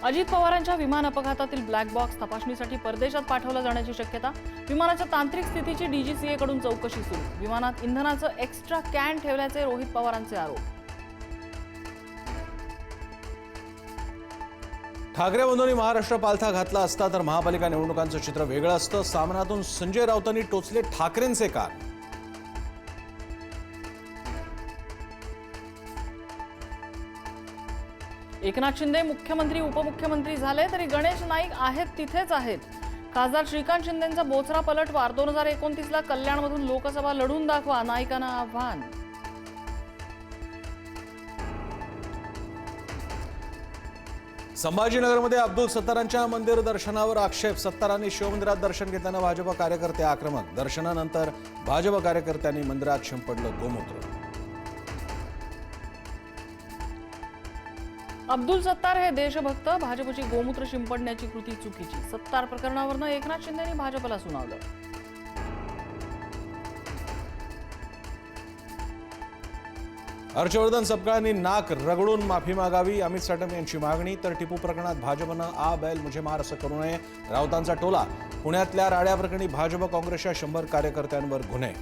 अजित पवारांच्या विमान अपघातातील ब्लॅक बॉक्स तपासणीसाठी परदेशात पाठवला जाण्याची शक्यता। विमानाच्या तांत्रिक स्थितीची डीजीसीए कडून चौकशी सुरू। विमानात इंधनाचं एक्स्ट्रा कॅन ठेवल्याचे रोहित पवारांचे आरोप। ठाकरे बंधूंनी महाराष्ट्र पालथा घातला असता तर महापालिका निवडणुकांचं चित्र वेगळं असतं। सामनातून संजय राऊतांनी टोचले ठाकरेंचे कान। एकनाथ शिंदे मुख्यमंत्री उपमुख्यमंत्री झाले तरी गणेश नाईक आहेत तिथेच आहेत। खासदार श्रीकांत शिंदेंचा बोचरा पलटवार। 2029 ला कल्याणमधून लोकसभा लढून दाखवा, नाईकांना आव्हान। संभाजीनगरमध्ये अब्दुल सत्तारांच्या मंदिर दर्शनावर आक्षेप। सत्तारांनी शिवमंदिरात दर्शन घेताना भाजप कार्यकर्ते आक्रमक। दर्शनानंतर भाजप कार्यकर्त्यांनी मंदिरात शिंपडलं गोमूत्र। अब्दुल सत्तार हे देशभक्त, भाजपची गोमूत्र शिंपडण्याची कृती चुकीची। सत्तार प्रकरणावरनं एकनाथ शिंदेंनी भाजपला सुनावलं। हर्षवर्धन सपकाळांनी नाक रगडून माफी मागावी, अमित साटम यांची मागणी। तर टिपू प्रकरणात भाजपनं आ बैल मुझे मार असं करू नये, राऊतांचा टोला। पुण्यातल्या राड्या प्रकरणी भाजप काँग्रेसच्या 100 कार्यकर्त्यांवर गुन्हे।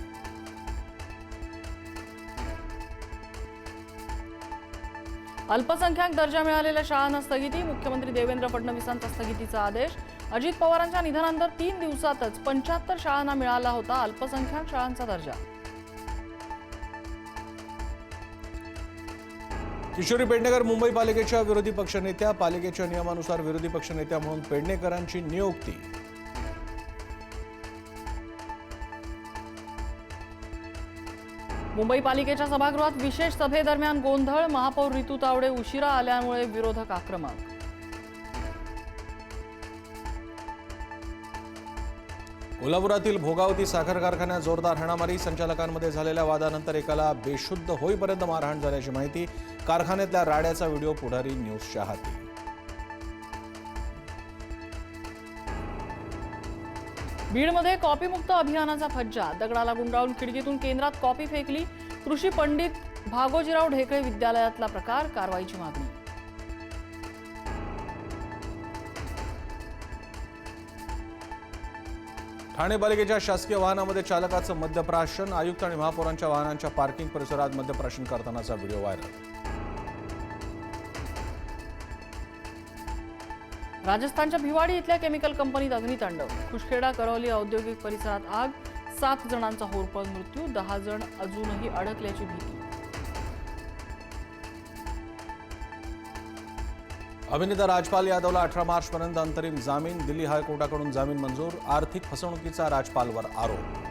अल्पसंख्याक दर्जा मिळालेल्या शाळांना स्थगिती। मुख्यमंत्री देवेंद्र फडणवीसांचा स्थगितीचा आदेश। अजित पवारांच्या निधनानंतर 3 दिवसातच 75 शाळांना मिळाला होता अल्पसंख्याक शाळांचा दर्जा। किशोरी पेडणेकर मुंबई पालिकेच्या विरोधी पक्षनेत्या। पालिकेच्या नियमानुसार विरोधी पक्षनेत्या म्हणून पेडणेकरांची नियुक्ती। मुंबई पालिकेच्या सभागृहात विशेष सभेदरम्यान गोंधळ। महापौर ऋतू तावडे उशिरा आल्यामुळे विरोधक आक्रमक। कोल्हापुरातील भोगावती साखर कारखान्यात जोरदार हाणामारी। संचालकांमध्ये झालेल्या वादानंतर एकाला बेशुद्ध होईपर्यंत मारहाण झाल्याची माहिती। कारखान्यातल्या राड्याचा व्हिडिओ पुढारी न्यूजच्या हाती। बीडमध्ये कॉपीमुक्त अभियानाचा फज्जा। दगडाला गुंडाळून खिडकीतून केंद्रात कॉपी फेकली। कृषी पंडित भागोजीराव ढेकळे विद्यालयातला प्रकार, कारवाईची मागणी। ठाणे पालिकेच्या शासकीय वाहनामध्ये चालकाचं मद्यप्राशन। आयुक्त आणि महापौरांच्या वाहनांच्या पार्किंग परिसरात मद्यप्राशन करतानाचा व्हिडिओ व्हायरल। राजस्थानच्या भिवाडी इथल्या केमिकल कंपनीत अग्नितांडव। खुशखेडा करौली औद्योगिक परिसरात आग। 7 जणांचा होरपळ मृत्यू, 10 जण अजूनही अडकल्याची भीती। अभिनेता राजपाल यादवला 18 मार्चपर्यंत अंतरिम जामीन। दिल्ली हायकोर्टाकडून जामीन मंजूर। आर्थिक फसवणुकीचा राजपालवर आरोप।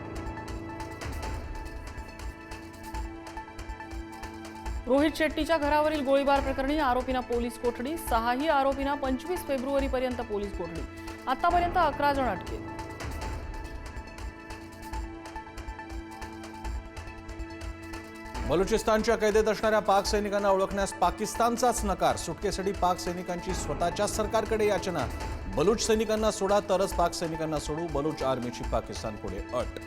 रोहित शेट्टीच्या घरावरील गोळीबार प्रकरणी आरोपींना पोलीस कोठडी। 6ही आरोपींना 25 फेब्रुवारीपर्यंत पोलीस कोठडी। आतापर्यंत 11 जण अटकेत। बलुचिस्तानच्या कैदेत असणाऱ्या पाक सैनिकांना ओळखण्यास पाकिस्तानचाच नकार। सुटकेसाठी पाक सैनिकांची स्वतःच्या सरकारकडे याचना। बलूच सैनिकांना सोडा तरच पाक सैनिकांना सोडू, बलूच आर्मीची पाकिस्तानपुढे अट।